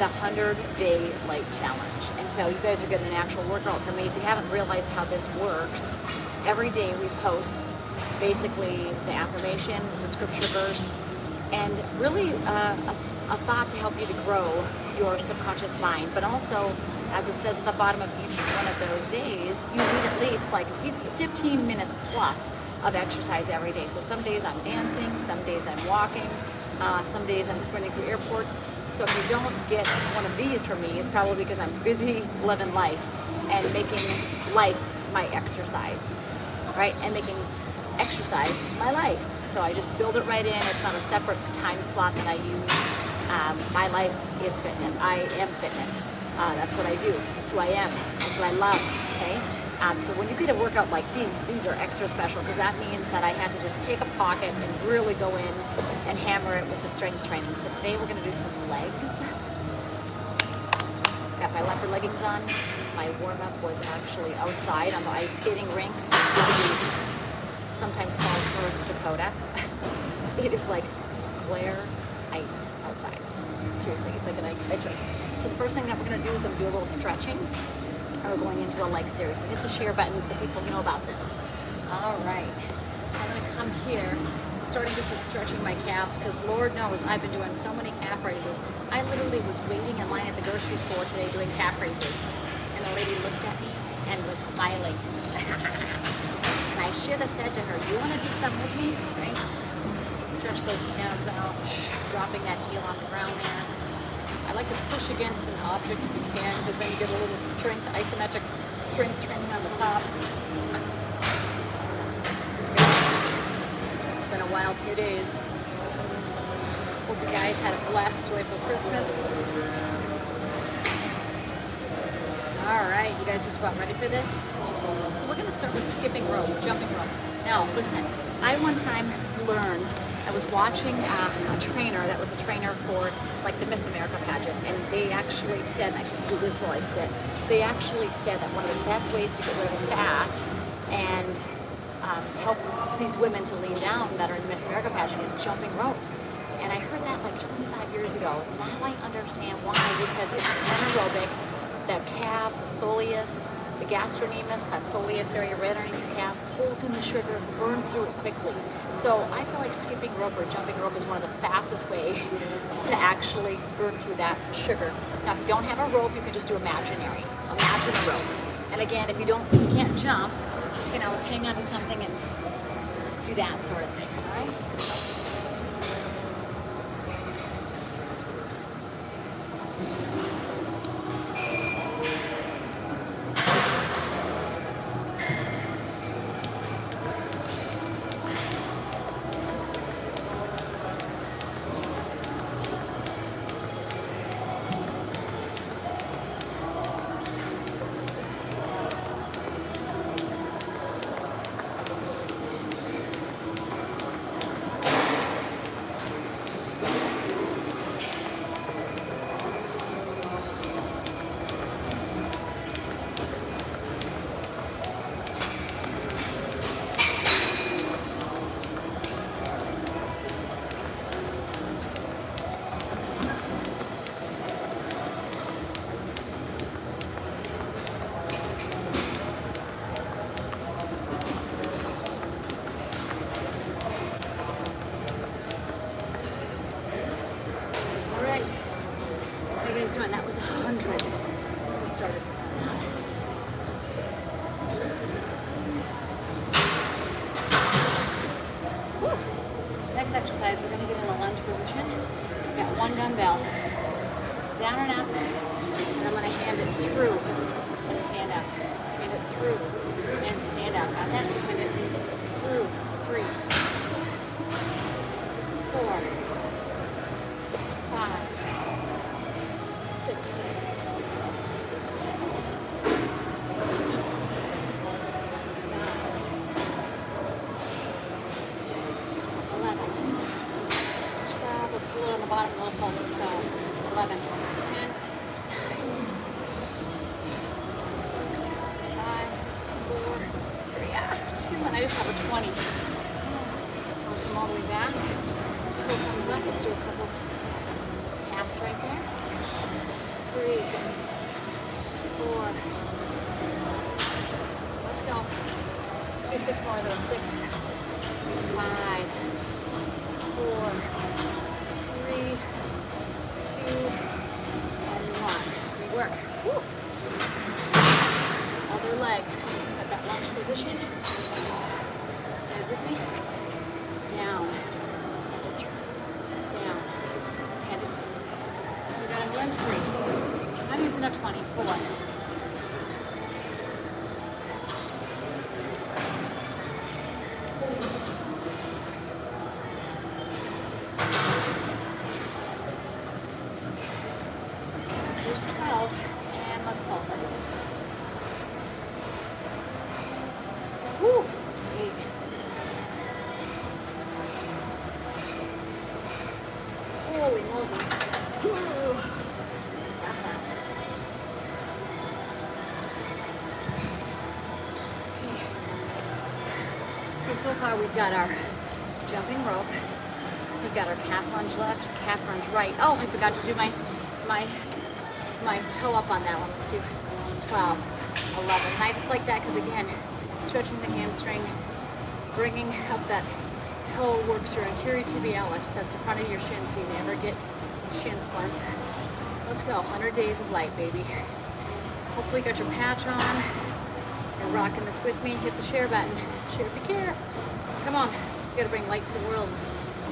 the 100-day light challenge. And so you guys are getting an actual workout from me. If you haven't realized how this works, every day we post basically the affirmation, the scripture verse, and really a thought to help you to grow your subconscious mind. But also, as it says at the bottom of each one of those days, you need at least like 15 minutes plus of exercise every day. So some days I'm dancing, some days I'm walking, some days I'm sprinting through airports. So if you don't get one of these from me, it's probably because I'm busy living life and making life my exercise, right? And making exercise my life. So I just build it right in. It's not a separate time slot that I use. My life is fitness. I am fitness. That's what I do. That's who I am. That's what I love, okay? So when you get a workout like these are extra special because that means that I had to just take a pocket and really go in and hammer it with the strength training. So today we're gonna do some legs. Got my leopard leggings on. My warm-up was actually outside on the ice skating rink, sometimes called North Dakota. It is like glare ice outside. Seriously, it's like an ice rink. So the first thing that we're going to do is I'm going to do a little stretching. We're going into a leg series. So hit the share button so people know about this. All right. So I'm going to come here, starting just with stretching my calves because Lord knows I've been doing so many calf raises. I literally was waiting in line at the grocery store today doing calf raises. And the lady looked at me and was smiling. And I should have said to her, you want to do something with me? Right? So stretch those calves out, dropping that heel on the ground there. I like to push against an object if you can, because then you get a little strength, isometric strength training on the top. It's been a wild few days. Hope you guys had a blessed, joyful Christmas. All right, you guys just about ready for this? So we're gonna start with skipping rope, jumping rope. Now, listen, I one time learned, I was watching a trainer that was a trainer for like the Miss America pageant, and they actually said, I can do this while I sit, they actually said that one of the best ways to get rid of fat and help these women to lean down that are in the Miss America pageant is jumping rope. And I heard that like 25 years ago. Now I understand why, because it's anaerobic, the calves, the soleus, the gastrocnemius, that soleus area right underneath your calf, pulls in the sugar, burns through it quickly. So I feel like skipping rope or jumping rope is one of the fastest ways to actually burn through that sugar. Now, if you don't have a rope, you can just do imaginary. Imagine a rope. And again, if you can't jump, you can always hang onto something and do that sort of thing, all right? Doing that was 100. We started now. Woo. Next exercise, we're going to get in a lunge position. We've got one dumbbell, down and up, and I'm going to hand it through and stand up. Hand it through and stand up. Got that? Hand it through. 3, 4, 5, 6, 7, 11, 12, let's pull it on the bottom, a little pulse is 12, 11, 10, 6, 5, 4, 3, 2, and I just have a 20. So I'll come all the way back, toe comes up, let's do a couple taps right there. 4. Let's go. Let's do 6 more of those. 6, 5, 4, 3, 2, and 1. Good work. Woo. Other leg. Got that lunge position. You guys with me? Down. Down. Hand it. So you got to run 3. I'm using up 20. 4. There's 12. And let's pulse it. Whew. 8. Holy Moses. Whew. So far we've got our jumping rope, we've got our calf lunge left, calf lunge right. Oh, I forgot to do my toe up on that one. Let's do 12, 11. And I just like that because again, stretching the hamstring, bringing up that toe works your anterior tibialis. That's the front of your shin so you never get shin splints. Let's go, 100 days of light, baby. Hopefully you got your patch on. You're rocking this with me. Hit the share button. Share if you care. Come on. You gotta bring light to the world.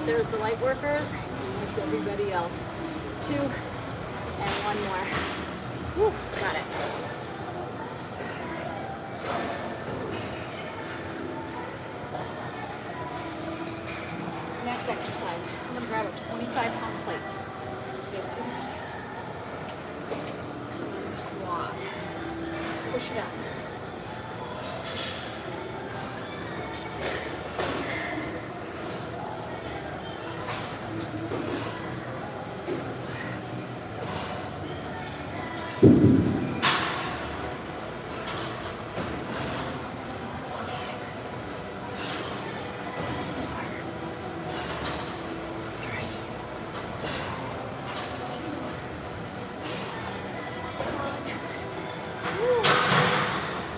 There's the light workers, and there's everybody else. 2, and 1 more. Whew, got it. Next exercise. I'm gonna grab a 25-pound plate. You guys see that? So I'm gonna squat. Push it up.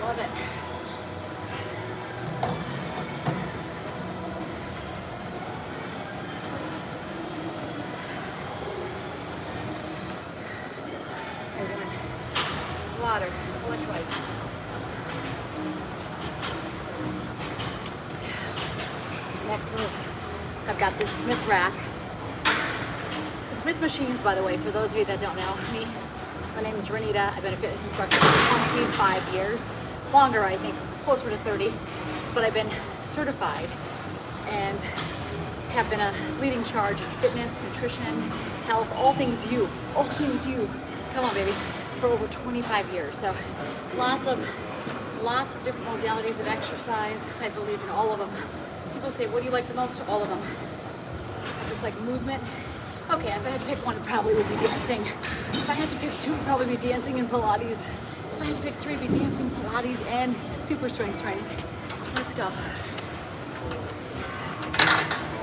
Love it. Water, electrolytes. Next move. I've got this Smith rack. The Smith machines, by the way, for those of you that don't know me, my name is Renita. I've been a fitness instructor for 25 years. Longer, I think, closer to 30. But I've been certified and have been a leading charge in fitness, nutrition, health, all things you. All things you. Come on, baby. For over 25 years. So lots of different modalities of exercise. I believe in all of them. People say, what do you like the most? All of them. I just like movement. Okay, if I had to pick one, it probably would be dancing. If I had to pick 2, it would probably be dancing and Pilates. If I had to pick 3, it'd be dancing, Pilates, and super strength training. Let's go.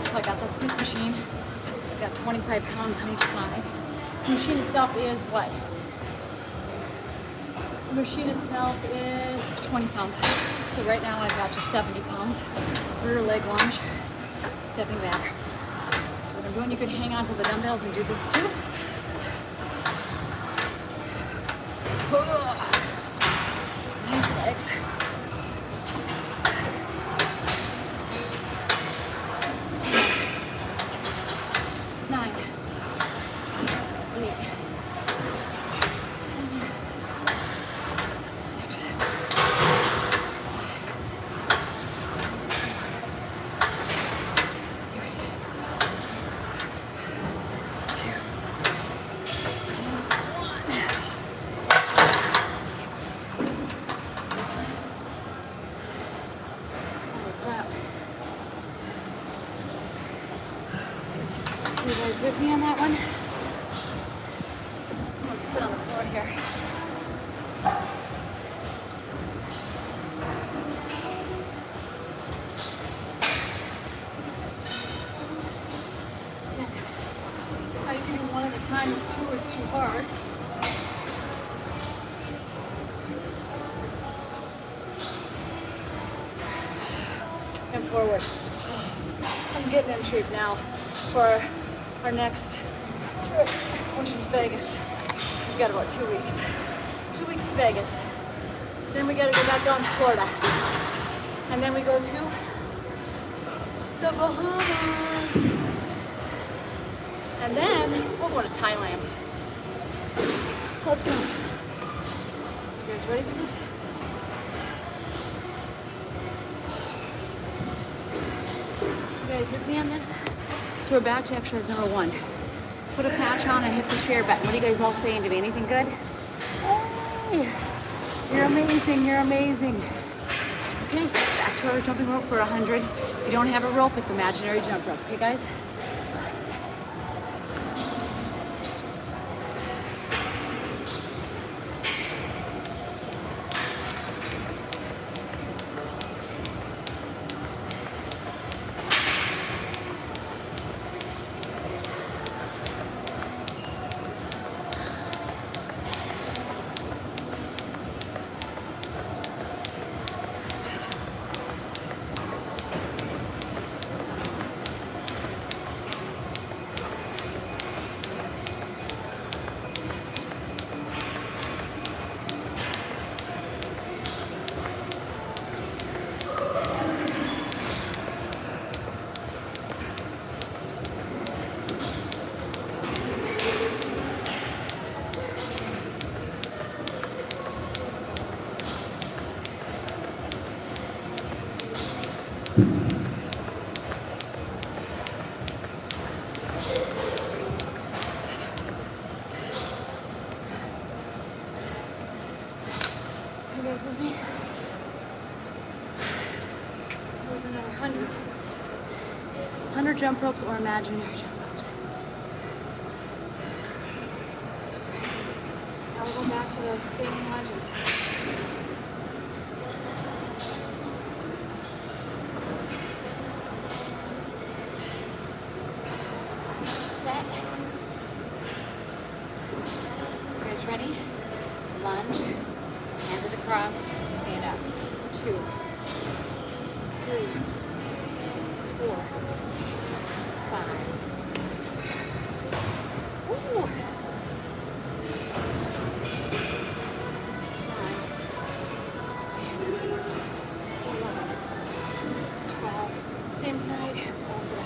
So I got that Smith machine. I got 25 pounds on each side. The machine itself is what? The machine itself is 20 pounds. So right now I've got just 70 pounds. Rear leg lunge, stepping back. So what I'm doing, you could hang on to the dumbbells and do this too. Nice legs. 9, 8, 7, 6, 2, you guys with me on that one? Let's sit on the floor here. How you can do one at a time if 2 is too hard. forward. I'm getting in shape now for our next trip, which is Vegas. We've got about 2 weeks. 2 weeks to Vegas. Then we gotta go back down to Florida. And then we go to the Bahamas. And then we'll go to Thailand. Let's go. You guys ready for this? You guys with me on this? So we're back to exercise number 1. Put a patch on and hit the share button. What are you guys all saying to me? Anything good? Hey, you're amazing, you're amazing. Okay, back to our jumping rope for 100. If you don't have a rope, it's imaginary jump rope. Okay, guys? You guys with me? That was another 100. 100 jump ropes or imaginary jump ropes. Now we'll go back to those standing lunges. Set. You guys ready? Lunge. Hand it across, stand up. 2, 3, 4, 5, 6. Ooh. 9, 10, 11, 12. Same side. Pulse it up.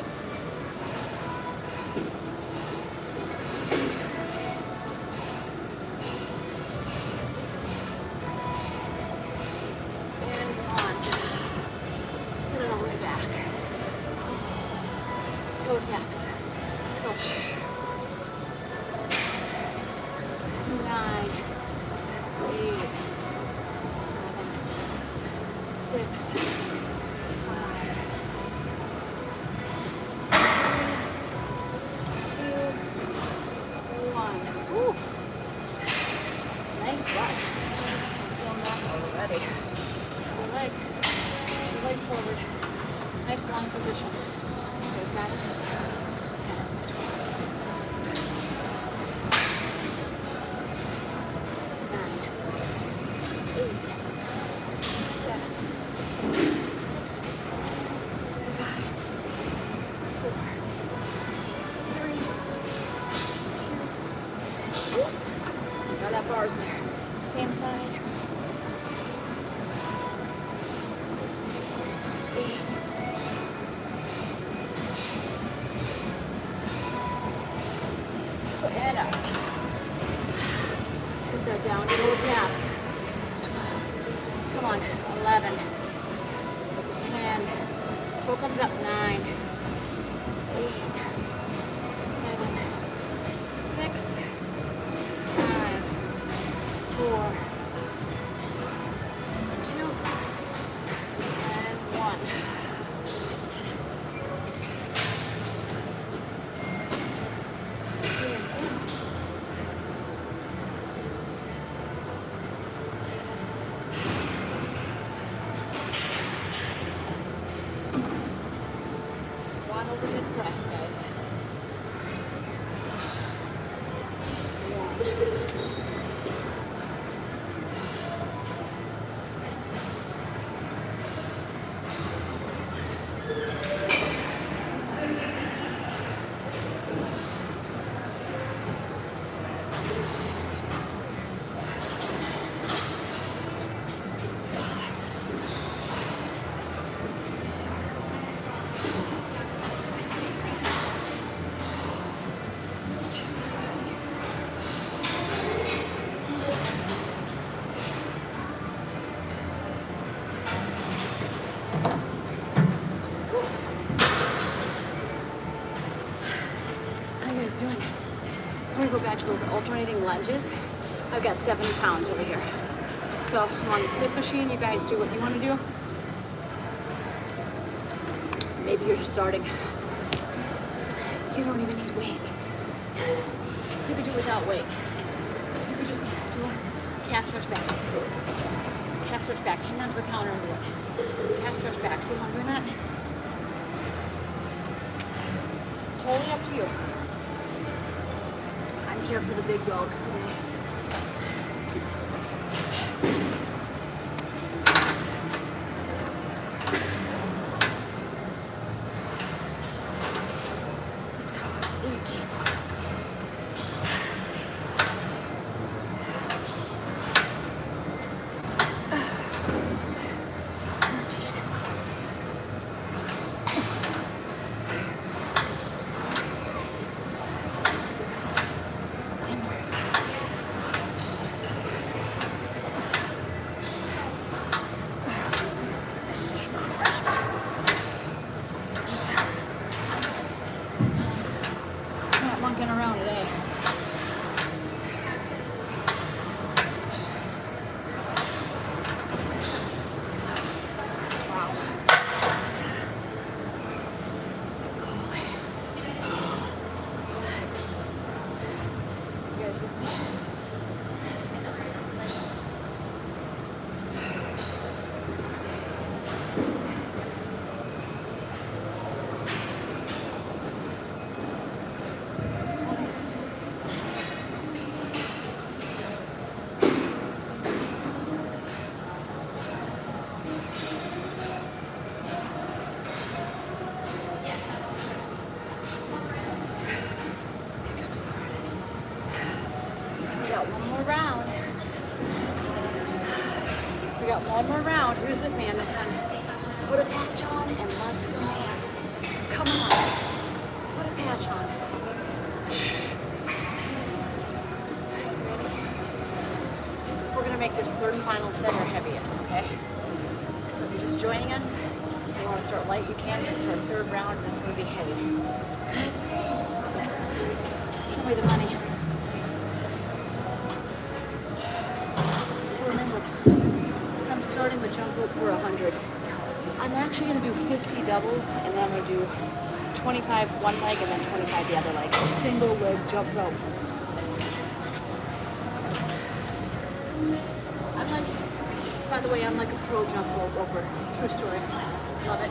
Toe taps. Let's go. 9, 8, 7, 6, 5, 3, 2, 1. Woo. Nice butt. I'm feeling that already. Leg forward. Nice long position. You guys got it? 9, 8, 7, 6, 5, 4, 3, 2. Got that bars there. Same side. 8. Foot up. Sit that down, do little taps. 12. Come on. 11. 10. Toe comes up. 9. 8. 7. 6. 5. 4. 2. And 1. I'm gonna go back to those alternating lunges. I've got 70 pounds over here. So I'm on the Smith machine. You guys do what you want to do. Maybe you're just starting. You don't even need weight. You could do it without weight. You could just do a calf stretch back. Calf stretch back. Hang on to the counter and do it. Calf stretch back. See how I'm doing that? Totally up to you. I'm here for the big dogs today. Let's go. 18. Monkeying around today. Wow. You guys with me? We got one more round. Who's with me on this one? Put a patch on and let's go. Come on. Put a patch on. Ready? We're going to make this third and final set our heaviest, okay? So if you're just joining us, if you want to start light, you can. It's our third round and it's going to be heavy. Show me the money. Starting with jump rope for 100. I'm actually going to do 50 doubles, and then I'm going to do 25 one leg and then 25 the other leg. Single leg jump rope. I'm like, by the way, I'm like a pro jump rope roper. True story. Love it.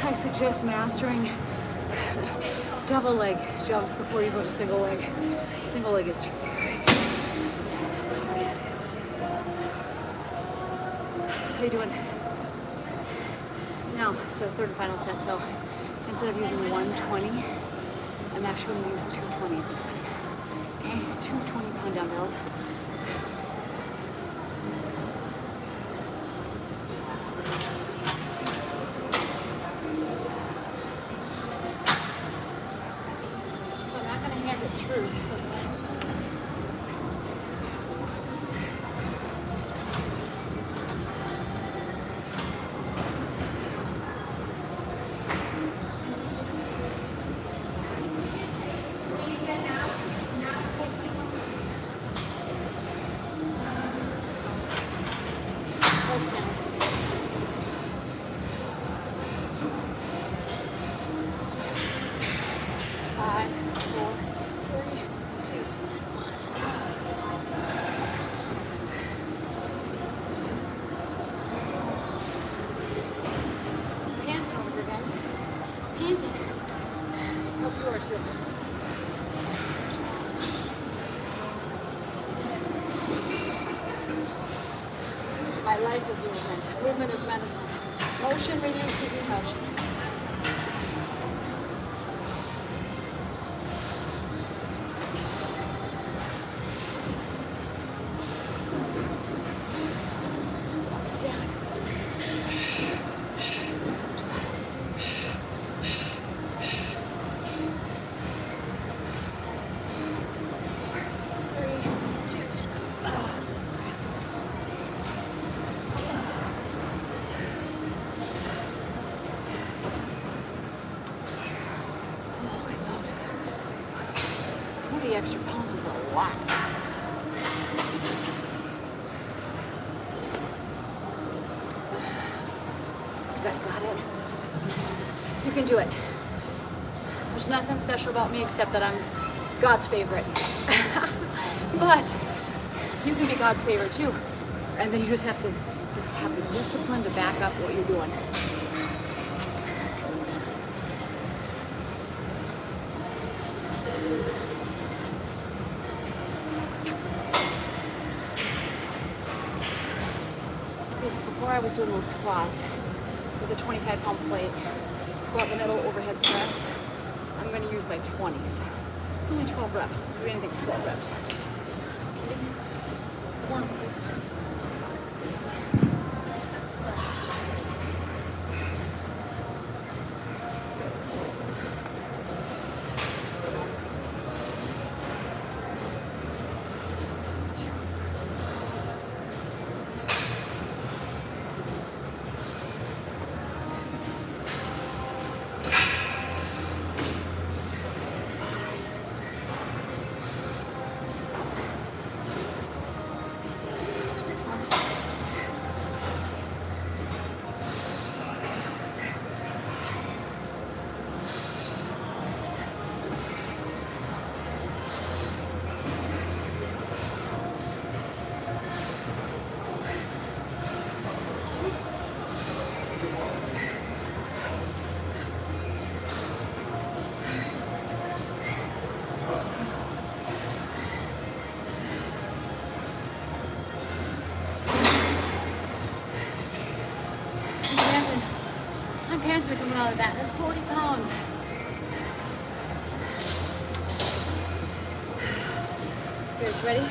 I suggest mastering double leg jumps before you go to single leg. Single leg is it's hard. How you doing? Now, so third and final set. So instead of using 120, I'm actually going to use 220s this time. Okay, 220-pound dumbbells. Through this time. My life is movement. Movement is medicine. Motion releases emotion. Sit down. 3, 2. Holy Moses. 40 extra pounds is a lot. You guys got it. You can do it. There's nothing special about me except that I'm God's favorite. But you can be God's favorite too. And then you just have to have the discipline to back up what you're doing. Okay, so before I was doing those squats with a 25-pound plate, squat the middle, overhead press, I'm going to use my 20s. It's only 12 reps. I'm doing anything 12 reps. One of these. I'm panting coming out of that. That's 40 pounds. You guys ready?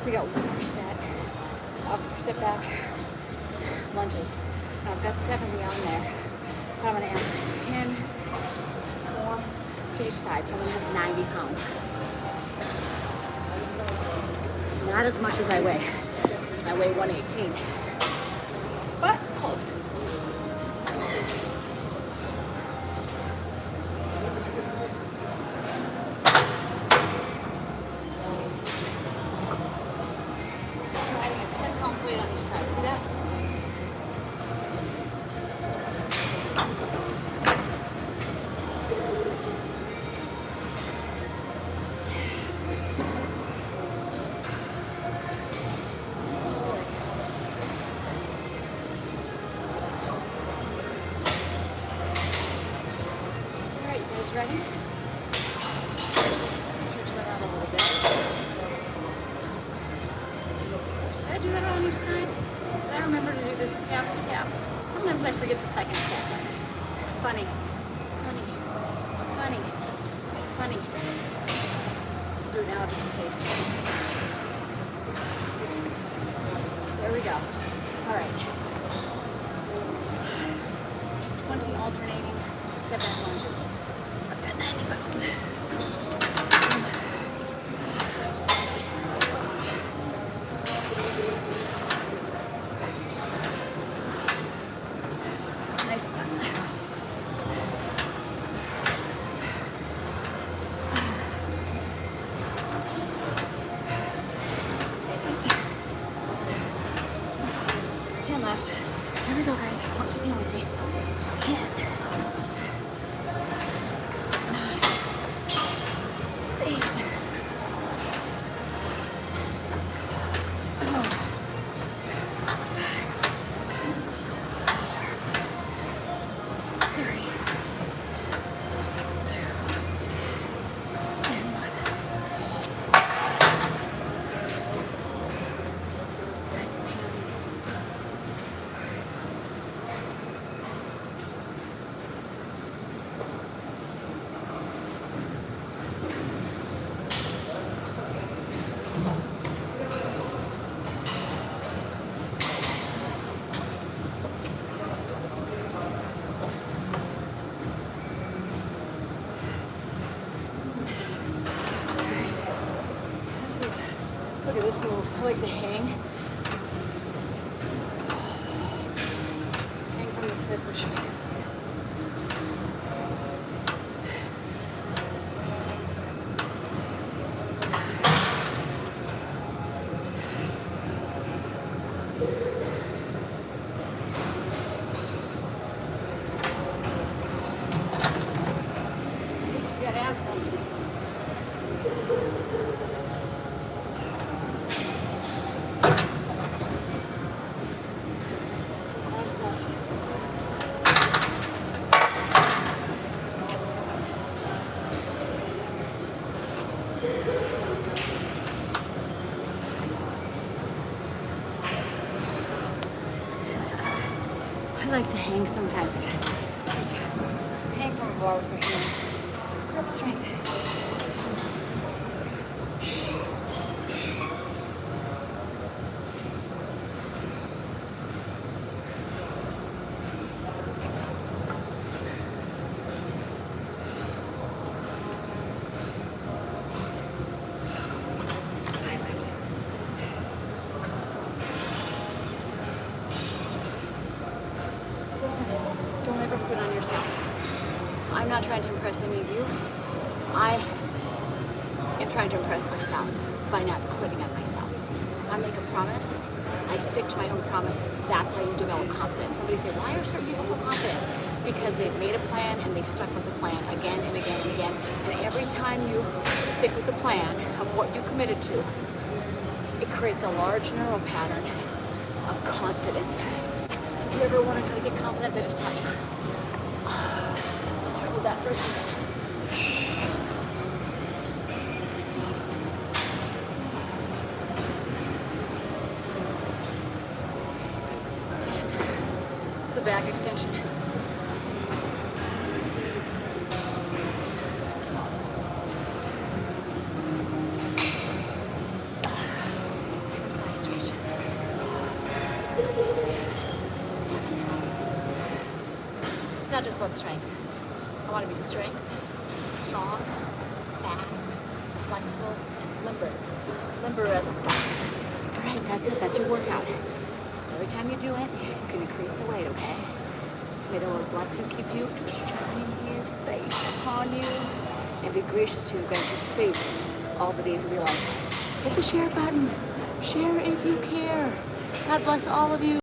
We got one more set of sit back lunges. Now I've got 70 on there. I'm gonna add 10 more to each side, so I'm gonna have 90 pounds. Not as much as I weigh. I weigh 118, but close. Sliding a 10-pound weight on each side. See that? Ready? Stretch that out a little bit. Did I do that on each side? Did I remember to do this calf tap? Sometimes I forget the second step. Funny. Funny. Funny. Funny. I'll do it now just in case. There we go. All right. 20 alternating step-back lunges. 90 pounds. Nice one. Left. Here we go, guys. Count to 10 with me. 10. 3, this move. I like to hang. Hang from the Smith machine. You got abs left. Abs left. I like to hang sometimes. Hang from a bar with my hands. Grip strength. Listen, don't ever quit on yourself. I'm not trying to impress any of you. I am trying to impress myself by not quitting on myself. I make a promise. I stick to my own promises. That's how you develop confidence. Somebody say, why are certain people so confident? Because they've made a plan and they stuck with the plan again and again and again. And every time you stick with the plan of what you committed to, it creates a large neural pattern of confidence. So if you ever want to kind of get confidence, I just tell you, hold that for a second. It's a back extension. Thigh stretch. 7. It's not just about strength. I want to be strength, strong, fast, flexible, and limber. Limber as a fox. All right, that's it. That's your workout. Every time you do it, you can increase the weight, okay? May the Lord bless you, keep you, and shine His face upon you, and be gracious to you, grant you favor all the days of your life. Hit the share button. Share if you care. God bless all of you.